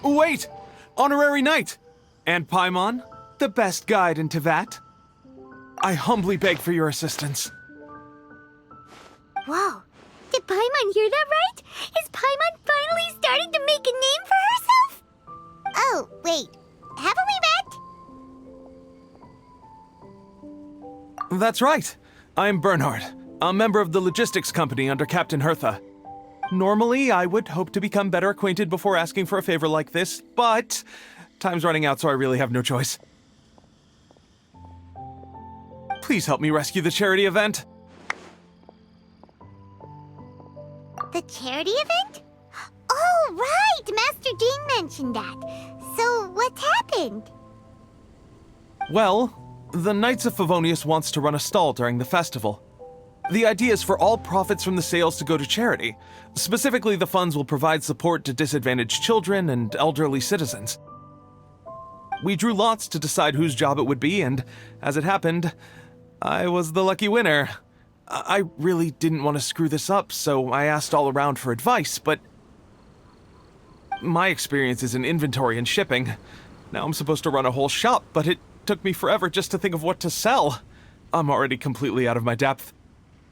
Wait! Honorary Knight! And Paimon, the best guide in Tevat. I humbly beg for your assistance. Whoa. Did Paimon hear that right? Is Paimon finally starting to make a name for herself? Oh, wait. Haven't we met? That's right. I'm Bernhard, a member of the logistics company under Captain Hertha. Normally, I would hope to become better acquainted before asking for a favor like this, but time's running out, so I really have no choice. Please help me rescue the charity event. The charity event? Oh, right! Master Jean mentioned that. So, what's happened? Well, the Knights of Favonius wants to run a stall during the festival. The idea is for all profits from the sales to go to charity. Specifically, the funds will provide support to disadvantaged children and elderly citizens. We drew lots to decide whose job it would be, and as it happened, I was the lucky winner. I really didn't want to screw this up, so I asked all around for advice, but my experience is in inventory and shipping. Now I'm supposed to run a whole shop, but it took me forever just to think of what to sell. I'm already completely out of my depth.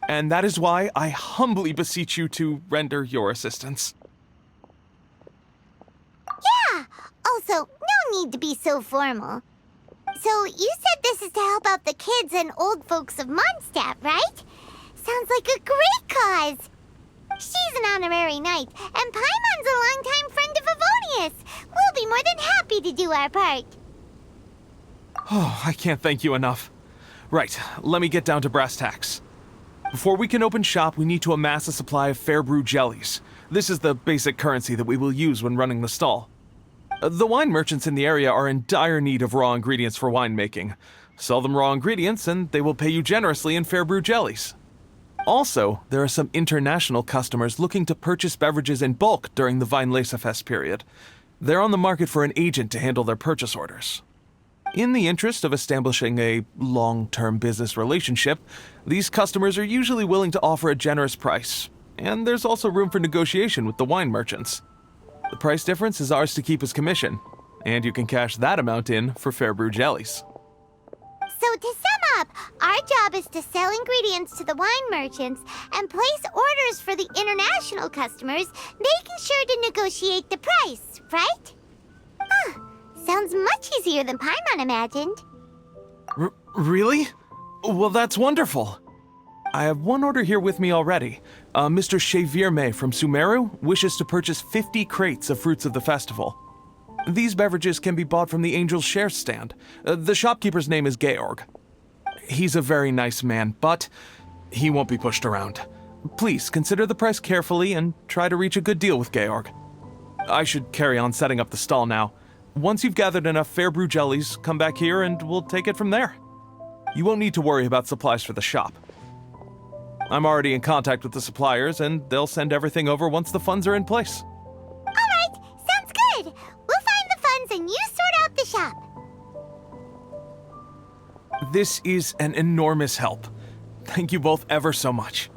And that is why I humbly beseech you to render your assistance. Yeah! Also, no need to be so formal. So, you said this is to help out the kids and old folks of Mondstadt, right? Sounds like a great cause! She's an honorary knight, and Paimon's a longtime friend of Favonius. We'll be more than happy to do our part. Oh, I can't thank you enough. Right, let me get down to brass tacks. Before we can open shop, we need to amass a supply of fair brew jellies. This is the basic currency that we will use when running the stall. The wine merchants in the area are in dire need of raw ingredients for winemaking. Sell them raw ingredients and they will pay you generously in fair brew jellies. Also, there are some international customers looking to purchase beverages in bulk during the Weinlesefest period. They're on the market for an agent to handle their purchase orders. In the interest of establishing a long-term business relationship, these customers are usually willing to offer a generous price, and there's also room for negotiation with the wine merchants. The price difference is ours to keep as commission, and you can cash that amount in for fair brew jellies. So to sum up, our job is to sell ingredients to the wine merchants and place orders for the international customers, making sure to negotiate the price, right? Huh. Sounds much easier than Paimon imagined. Really? Well, that's wonderful. I have one order here with me already. Mr. Chevirme from Sumeru wishes to purchase 50 crates of fruits of the festival. These beverages can be bought from the Angel's Share stand. The shopkeeper's name is Georg. He's a very nice man, but he won't be pushed around. Please consider the price carefully and try to reach a good deal with Georg. I should carry on setting up the stall now. Once you've gathered enough fair brew jellies, come back here and we'll take it from there. You won't need to worry about supplies for the shop. I'm already in contact with the suppliers, and they'll send everything over once the funds are in place. All right, sounds good. We'll find the funds and you sort out the shop. This is an enormous help. Thank you both ever so much.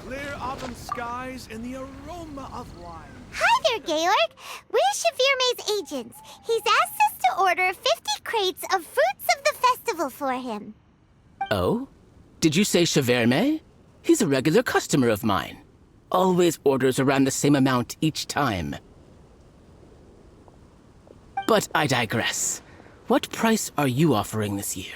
Clear autumn skies and the aroma of wine. Hi there, Georg. We're Chevirme's agents. He's asked us to order 50 crates of fruits of the festival for him. Oh? Did you say Chevirme? He's a regular customer of mine. Always orders around the same amount each time. But I digress. What price are you offering this year?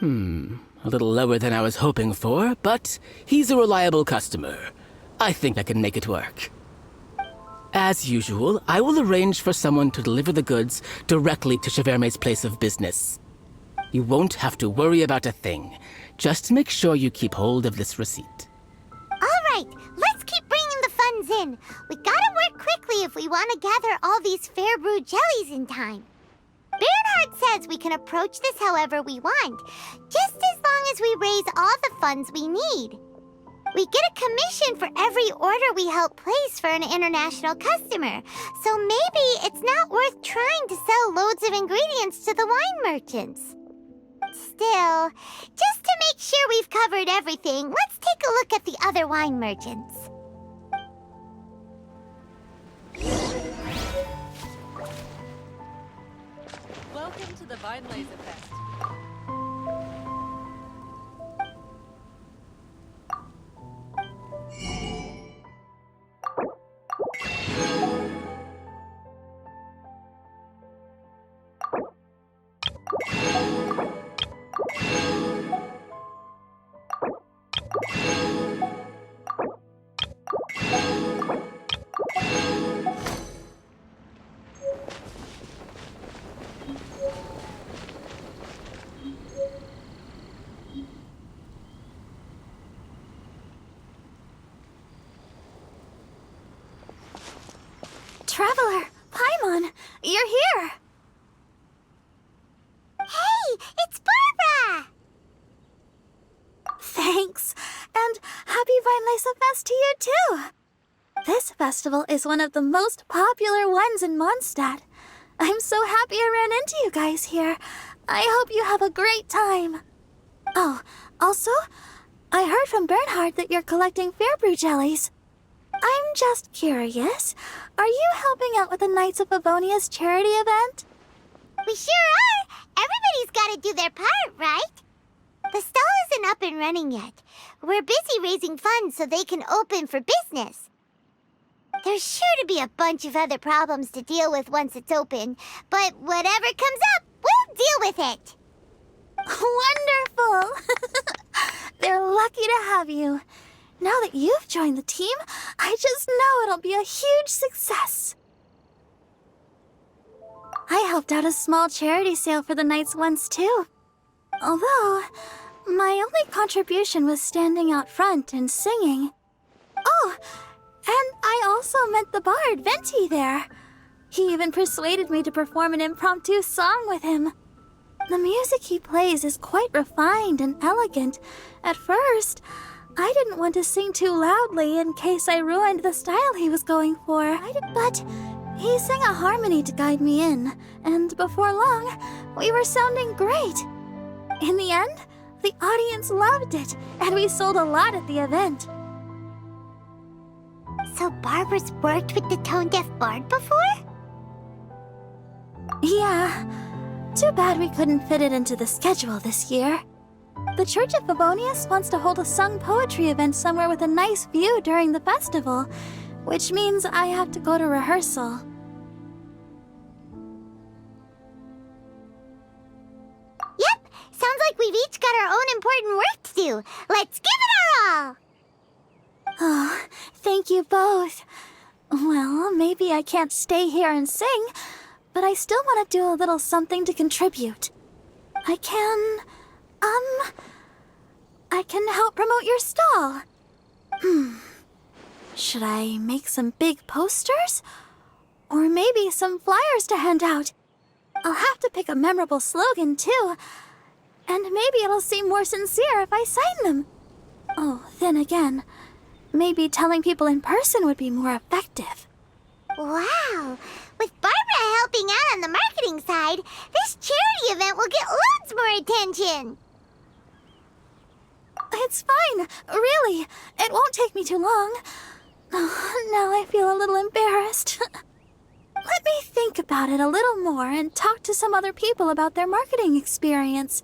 A little lower than I was hoping for, but he's a reliable customer. I think I can make it work. As usual, I will arrange for someone to deliver the goods directly to Cheverme's place of business. You won't have to worry about a thing. Just make sure you keep hold of this receipt. All right, let's keep bringing the funds in. We gotta work quickly if we want to gather all these fair brew jellies in time. Bernhard says we can approach this however we want, just as long as we raise all the funds we need. We get a commission for every order we help place for an international customer, so maybe it's not worth trying to sell loads of ingredients to the wine merchants. Still, just to make sure we've covered everything, let's take a look at the other wine merchants. Welcome to the Vine Laser Fest. Traveler, Paimon, you're here! Hey, it's Barbara! Thanks, and happy Vine Laser Fest to you too! This festival is one of the most popular ones in Mondstadt. I'm so happy I ran into you guys here. I hope you have a great time. Oh, also, I heard from Bernhard that you're collecting Fairbrew jellies. I'm just curious, are you helping out with the Knights of Favonia's charity event? We sure are! Everybody's gotta do their part, right? The stall isn't up and running yet. We're busy raising funds so they can open for business. There's sure to be a bunch of other problems to deal with once it's open, but whatever comes up, we'll deal with it. Wonderful! They're lucky to have you. Now that you've joined the team, I just know it'll be a huge success. I helped out a small charity sale for the Knights once too. Although, my only contribution was standing out front and singing. Oh, and I also met the bard, Venti, there. He even persuaded me to perform an impromptu song with him. The music he plays is quite refined and elegant. At first, I didn't want to sing too loudly in case I ruined the style he was going for. But he sang a harmony to guide me in, and before long, we were sounding great. In the end, the audience loved it, and we sold a lot at the event. So Barbara's worked with the tone-deaf bard before? Yeah. Too bad we couldn't fit it into the schedule this year. The Church of Favonius wants to hold a sung poetry event somewhere with a nice view during the festival, which means I have to go to rehearsal. Yep, sounds like we've each got our own important work to do. Let's give it our all! Oh, thank you both. Well, maybe I can't stay here and sing, but I still want to do a little something to contribute. I can help promote your stall. Should I make some big posters? Or maybe some flyers to hand out? I'll have to pick a memorable slogan, too. And maybe it'll seem more sincere if I sign them. Oh, then again, maybe telling people in person would be more effective. Wow! With Barbara helping out on the marketing side, this charity event will get loads more attention! It's fine, really. It won't take me too long. Oh, now I feel a little embarrassed. Let me think about it a little more and talk to some other people about their marketing experience.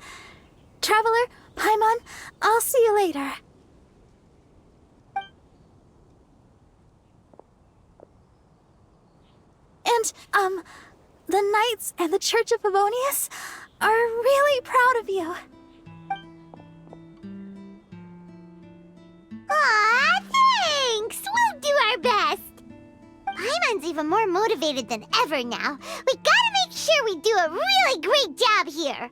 Traveler, Paimon, I'll see you later. And, the Knights and the Church of Favonius are really proud of you. Aw, thanks! We'll do our best! Paimon's even more motivated than ever now. We gotta make sure we do a really great job here.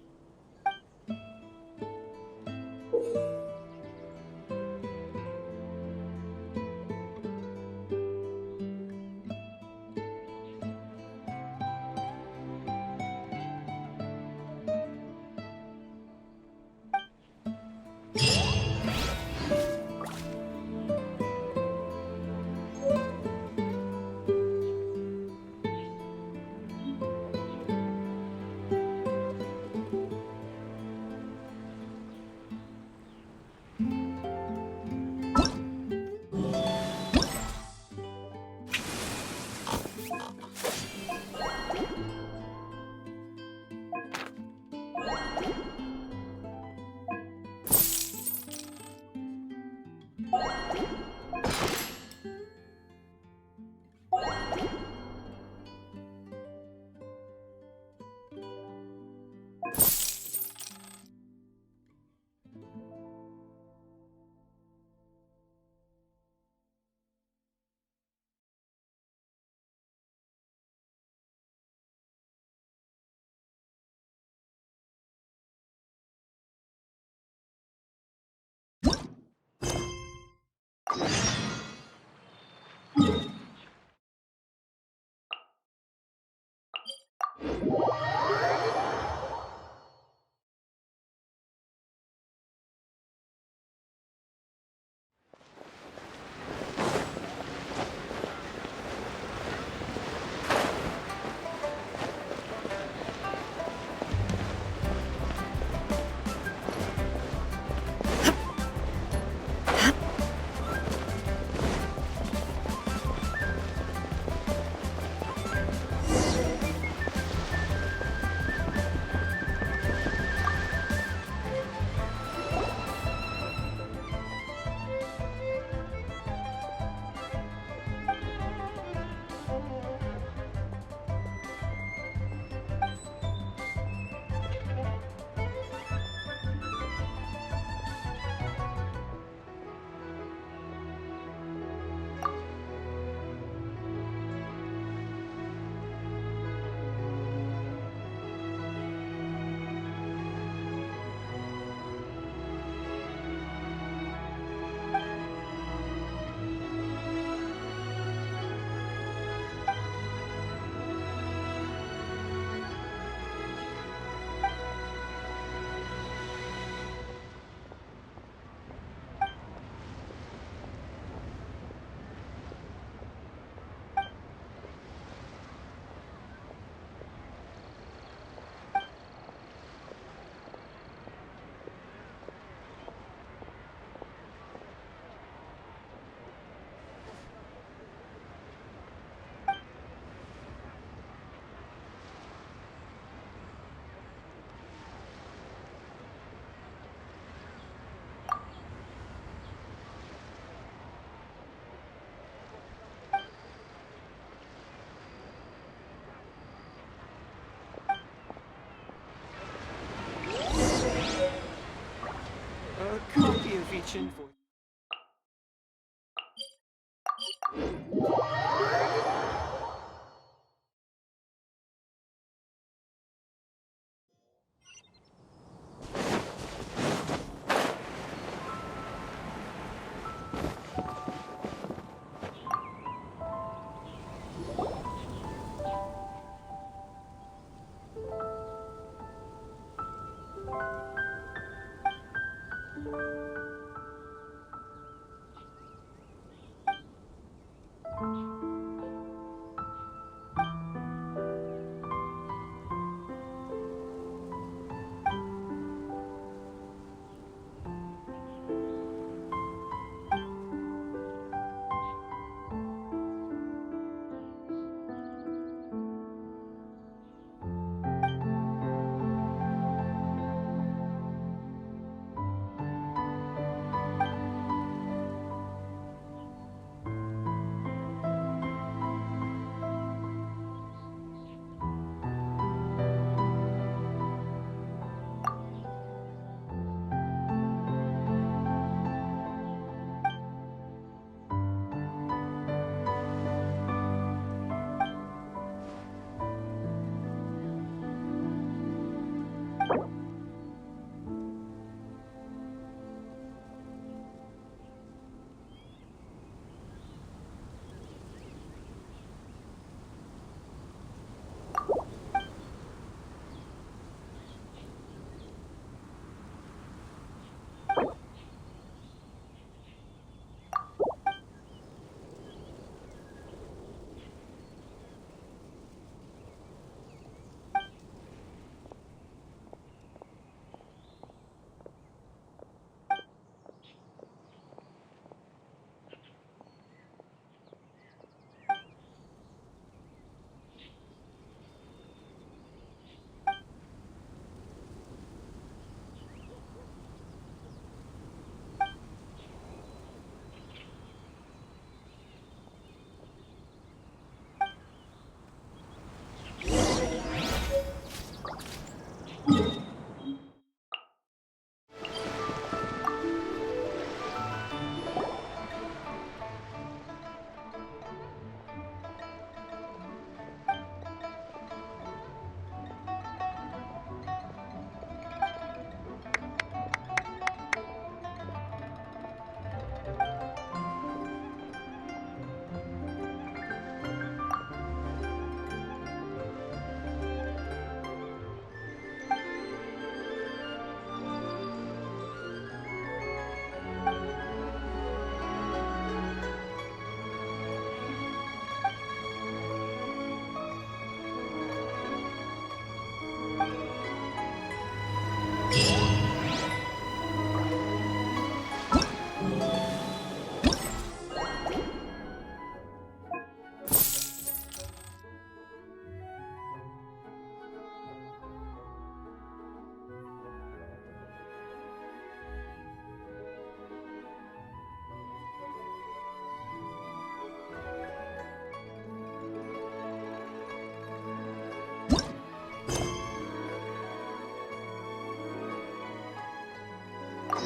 A copy of each invoice.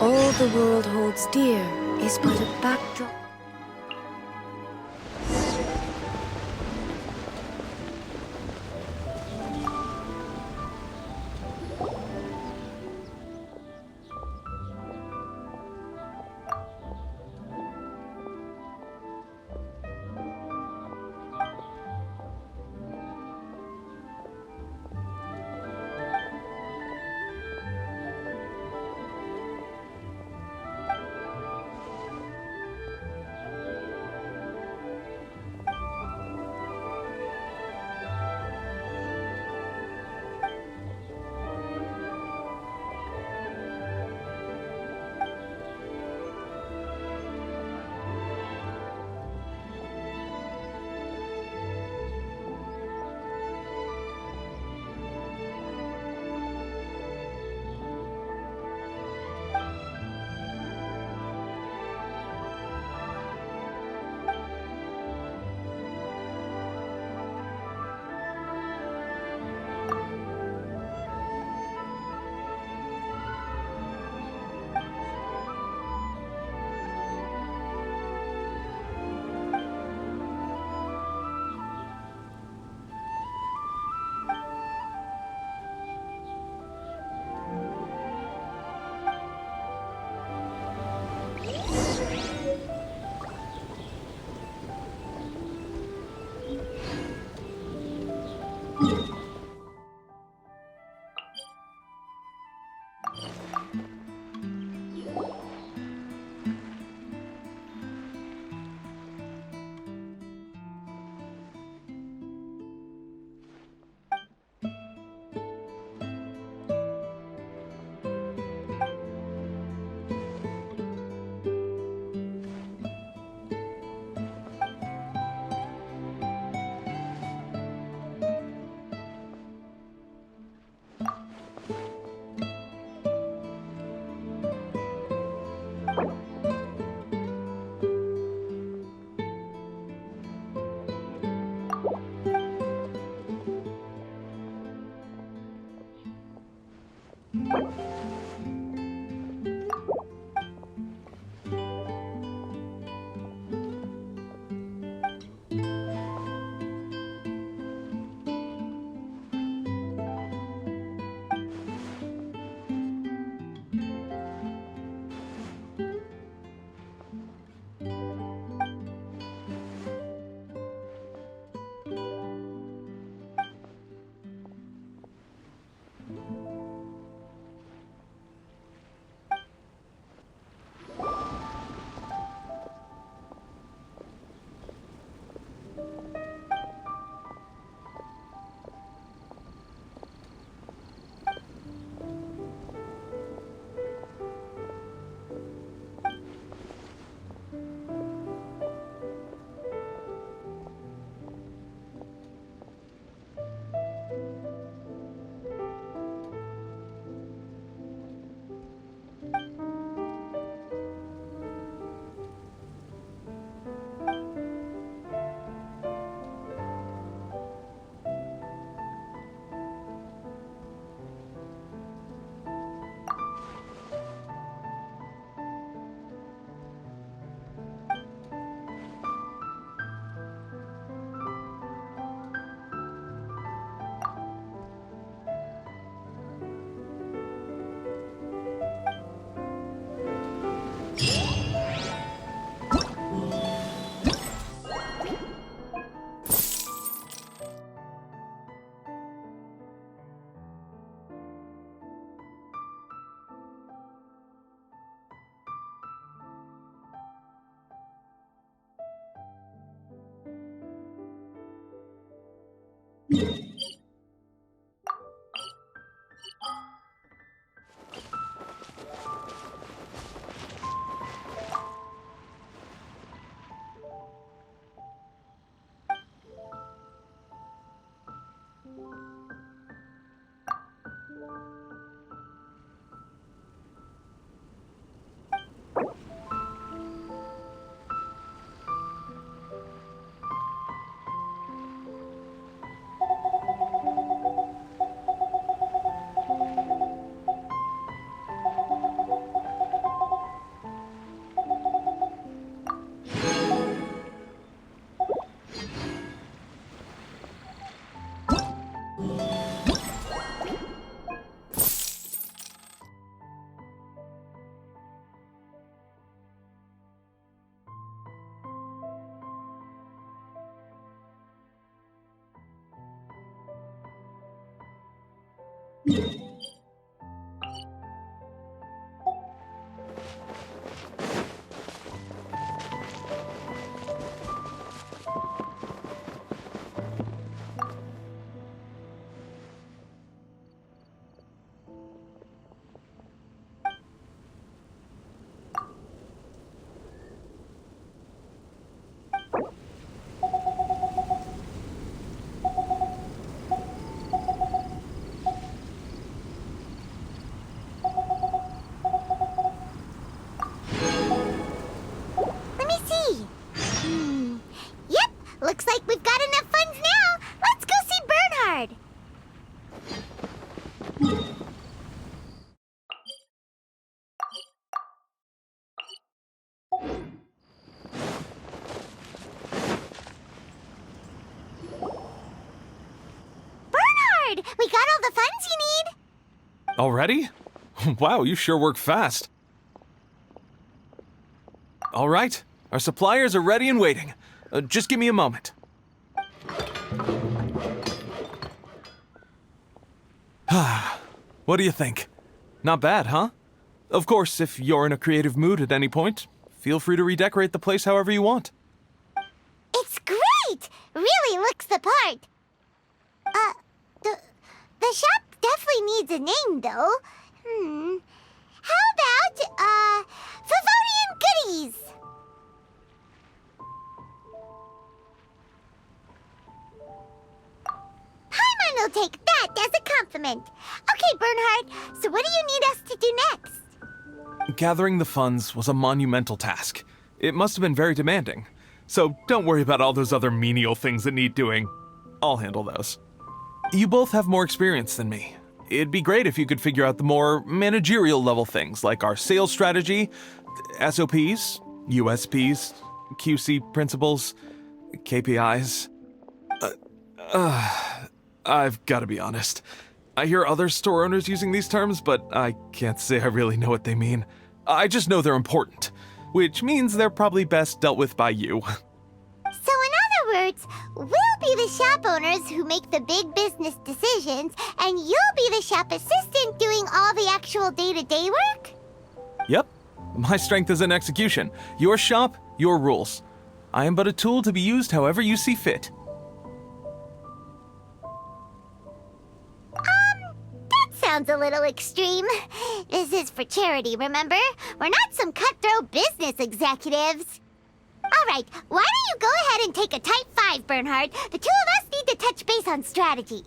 All the world holds dear is but a backdrop. Let me see. Yep, looks like we've got enough funds now. Let's go see Bernhard. Bernhard, we got all the funds you need. Already? Wow, you sure work fast. All right, our suppliers are ready and waiting. Just give me a moment. What do you think? Not bad, huh? Of course, if you're in a creative mood at any point, feel free to redecorate the place however you want. It's great! Really looks the part. The shop definitely needs a name, though. How about, Favonian Goodies? Paimon will take that as a compliment. Okay, Bernhard, so what do you need us to do next? Gathering the funds was a monumental task. It must have been very demanding. So don't worry about all those other menial things that need doing. I'll handle those. You both have more experience than me. It'd be great if you could figure out the more managerial level things like our sales strategy, SOPs, USPs, QC principles, KPIs. I've got to be honest. I hear other store owners using these terms, but I can't say I really know what they mean. I just know they're important, which means they're probably best dealt with by you. So in other words, we'll be the shop owners who make the big business decisions, and you'll be the shop assistant doing all the actual day-to-day work? Yep. My strength is in execution. Your shop, your rules. I am but a tool to be used however you see fit. That sounds a little extreme. This is for charity, remember? We're not some cutthroat business executives. All right, why don't you go ahead and take a type 5, Bernhard? The two of us need to touch base on strategy.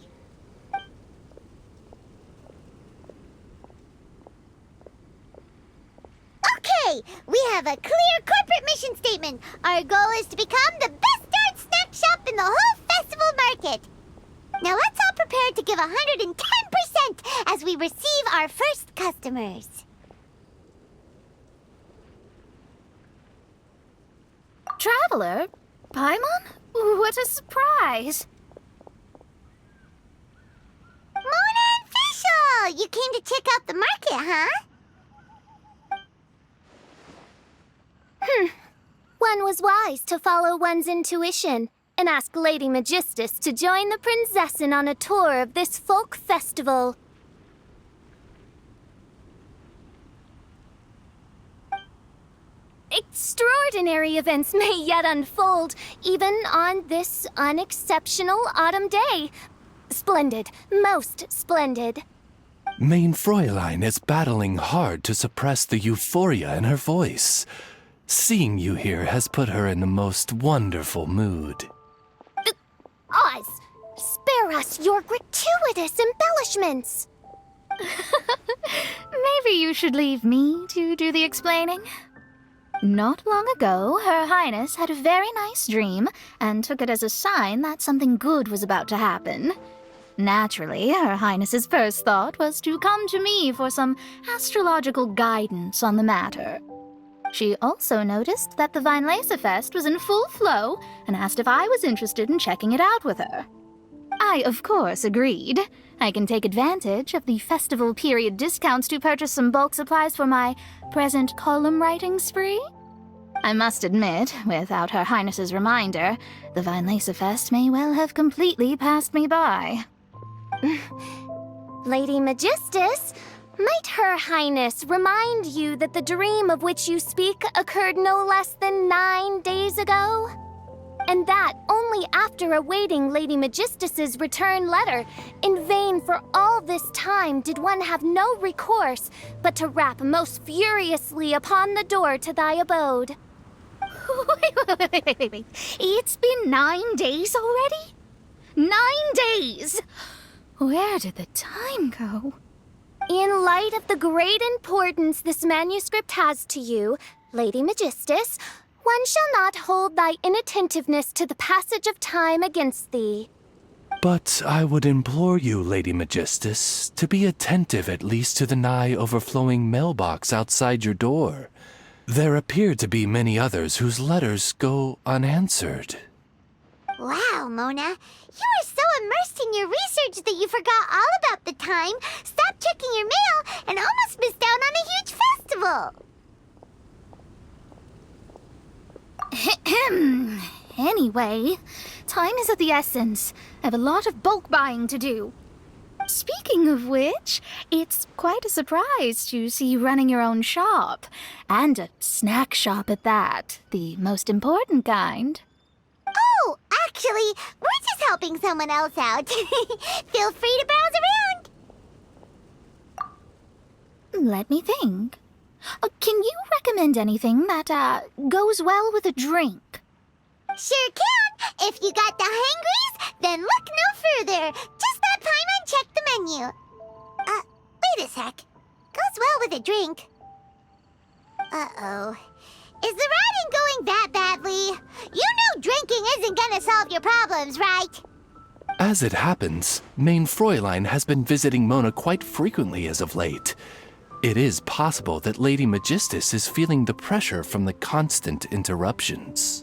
Okay, we have a clear corporate mission statement. Our goal is to become the best darn snack shop in the whole festival market. Now let's all prepare to give 110% as we receive our first customers. Traveler? Paimon? What a surprise! Mona and Fischl! You came to check out the market, huh? One was wise to follow one's intuition and ask Lady Magistus to join the Prinzessin on a tour of this folk festival. Extraordinary events may yet unfold, even on this unexceptional autumn day. Splendid, most splendid. Mein Fräulein is battling hard to suppress the euphoria in her voice. Seeing you here has put her in the most wonderful mood. Oz, spare us your gratuitous embellishments. Maybe you should leave me to do the explaining. Not long ago, Her Highness had a very nice dream and took it as a sign that something good was about to happen. Naturally, Her Highness's first thought was to come to me for some astrological guidance on the matter. She also noticed that the Weinlesefest was in full flow and asked if I was interested in checking it out with her. I, of course, agreed. I can take advantage of the festival period discounts to purchase some bulk supplies for my present column writing spree. I must admit, without Her Highness's reminder, the Weinlesefest may well have completely passed me by. Lady Magistus, might Her Highness remind you that the dream of which you speak occurred no less than 9 days ago? And that only after awaiting Lady Magistus's return letter. In vain for all this time did one have no recourse but to rap most furiously upon the door to thy abode. Wait. It's been 9 days already? 9 days! Where did the time go? In light of the great importance this manuscript has to you, Lady Magistus, one shall not hold thy inattentiveness to the passage of time against thee. But I would implore you, Lady Magistus, to be attentive at least to the nigh overflowing mailbox outside your door. There appear to be many others whose letters go unanswered. Wow, Mona. You are so immersed in your research that you forgot all about the time, stopped checking your mail, and almost missed out on a huge festival. Anyway, time is of the essence. I have a lot of bulk buying to do. Speaking of which, it's quite a surprise to see you running your own shop. And a snack shop at that, the most important kind. Oh, actually, we're just helping someone else out. Feel free to browse around. Let me think. Can you recommend anything that, goes well with a drink? Sure can. If you got the hangries, then look no further. Just that time and check the menu. Wait a sec. Goes well with a drink. Uh-oh. Is the writing going that badly? You know drinking isn't gonna solve your problems, right? As it happens, Main Fräulein has been visiting Mona quite frequently as of late. It is possible that Lady Magistus is feeling the pressure from the constant interruptions.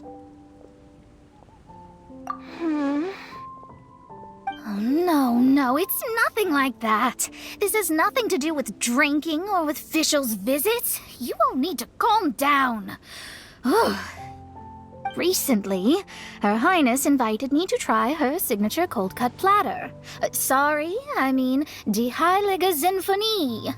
Oh, no, it's nothing like that. This has nothing to do with drinking or with officials' visits. You all need to calm down. Recently, Her Highness invited me to try her signature cold-cut platter. Die Heilige Sinfonie.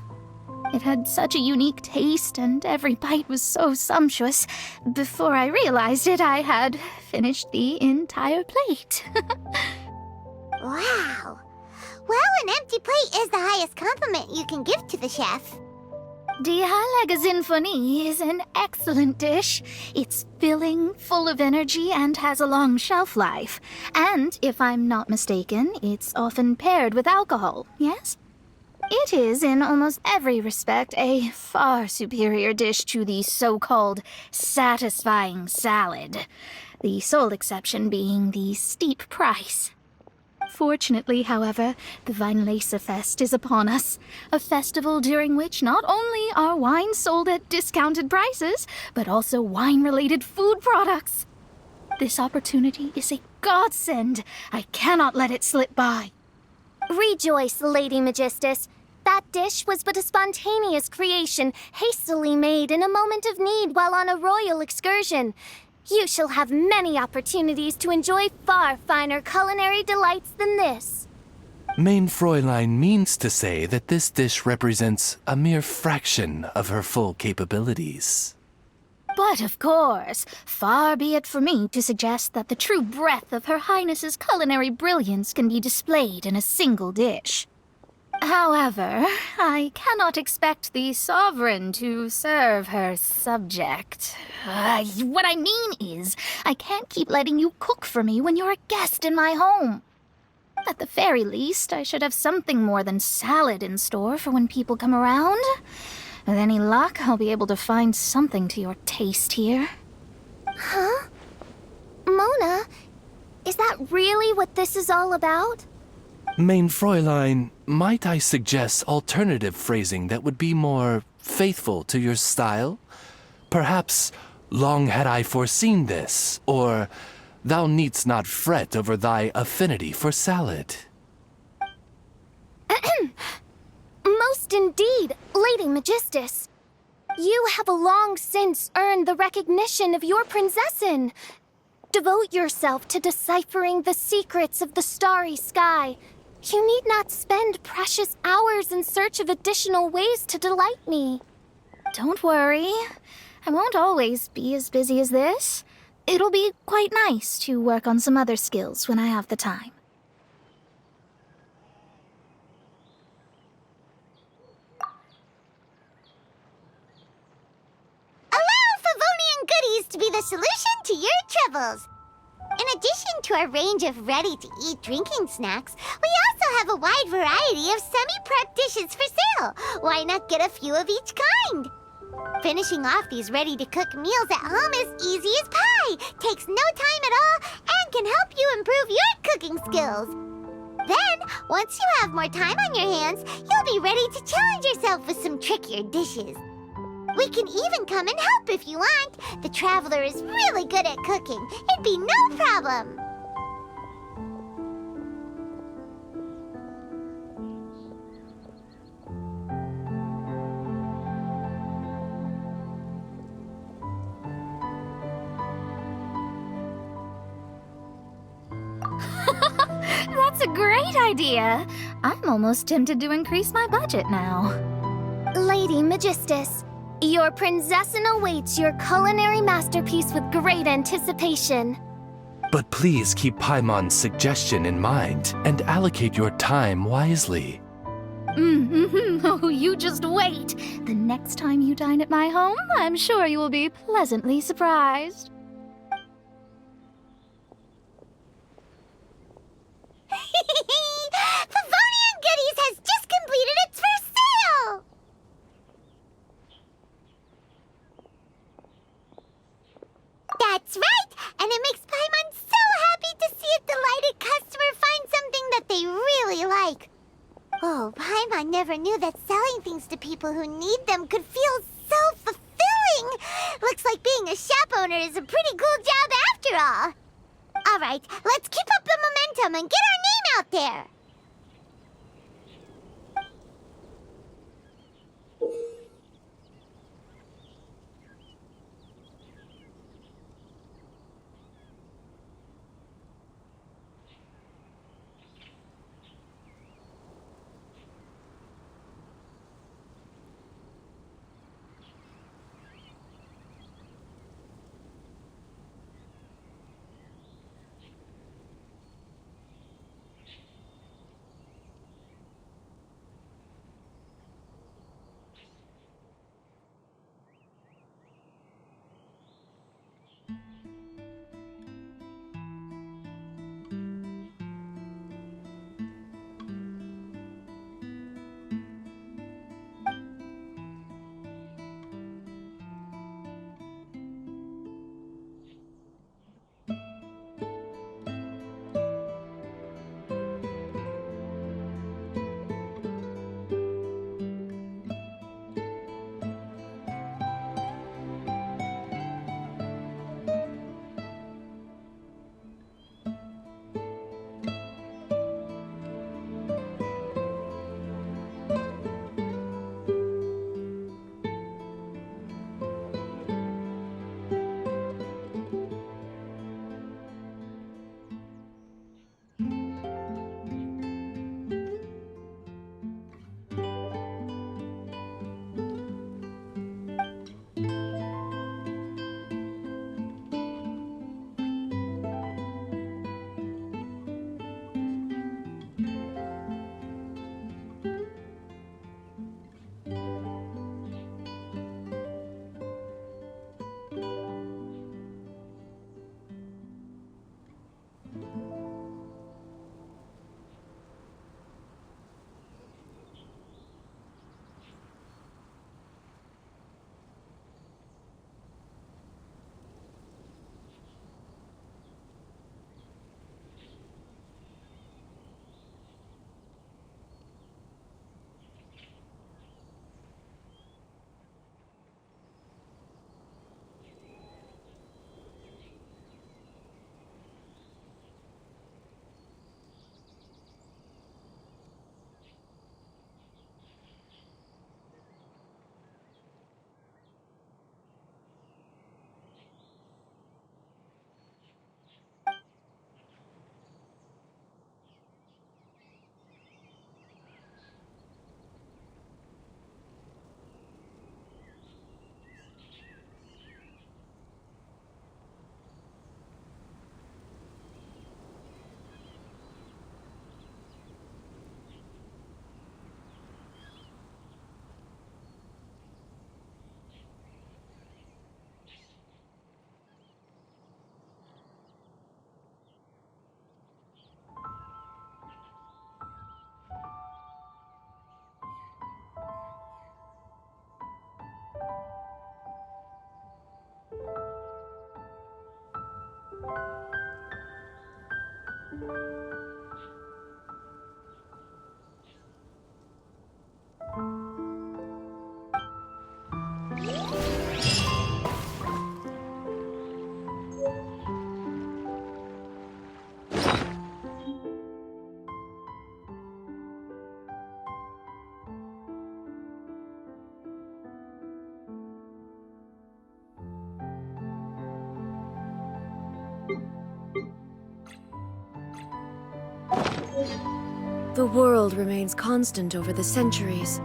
It had such a unique taste, and every bite was so sumptuous. Before I realized it, I had finished the entire plate. Wow. Well, an empty plate is the highest compliment you can give to the chef. Die Heilige Sinfonie is an excellent dish. It's filling, full of energy, and has a long shelf life. And, if I'm not mistaken, it's often paired with alcohol, yes? It is, in almost every respect, a far superior dish to the so-called satisfying salad. The sole exception being the steep price. Fortunately, however, the Weinlese is upon us, a festival during which not only are wines sold at discounted prices, but also wine-related food products. This opportunity is a godsend. I cannot let it slip by. Rejoice, Lady Magistus. That dish was but a spontaneous creation, hastily made in a moment of need while on a royal excursion. You shall have many opportunities to enjoy far finer culinary delights than this. Main Fräulein means to say that this dish represents a mere fraction of her full capabilities. But of course, far be it for me to suggest that the true breadth of Her Highness's culinary brilliance can be displayed in a single dish. However, I cannot expect the sovereign to serve her subject. What I mean is, I can't keep letting you cook for me when you're a guest in my home. At the very least, I should have something more than salad in store for when people come around. With any luck, I'll be able to find something to your taste here. Huh? Mona, is that really what this is all about? Main Fräulein, might I suggest alternative phrasing that would be more faithful to your style? Perhaps, long had I foreseen this, or thou needst not fret over thy affinity for salad. Most indeed, Lady Magistus. You have long since earned the recognition of your Prinzessin. Devote yourself to deciphering the secrets of the starry sky. You need not spend precious hours in search of additional ways to delight me. Don't worry. I won't always be as busy as this. It'll be quite nice to work on some other skills when I have the time. Allow Favonian goodies to be the solution to your troubles. In addition to our range of ready-to-eat drinking snacks, we also have a wide variety of semi-prep dishes for sale. Why not get a few of each kind? Finishing off these ready-to-cook meals at home is easy as pie, takes no time at all, and can help you improve your cooking skills. Then, once you have more time on your hands, you'll be ready to challenge yourself with some trickier dishes. We can even come and help if you want. The Traveler is really good at cooking. It'd be no problem. That's a great idea. I'm almost tempted to increase my budget now. Lady Magistus, your princessin awaits your culinary masterpiece with great anticipation. But please keep Paimon's suggestion in mind and allocate your time wisely. Oh, you just wait. The next time you dine at my home, I'm sure you will be pleasantly surprised. Favonian Goodies has just completed its first sale! That's right! And it makes Paimon so happy to see a delighted customer find something that they really like. Oh, Paimon never knew that selling things to people who need them could feel so fulfilling! Looks like being a shop owner is a pretty cool job after all. All right, let's keep up the momentum and get our name out there. The world remains constant over the centuries.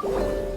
Oh,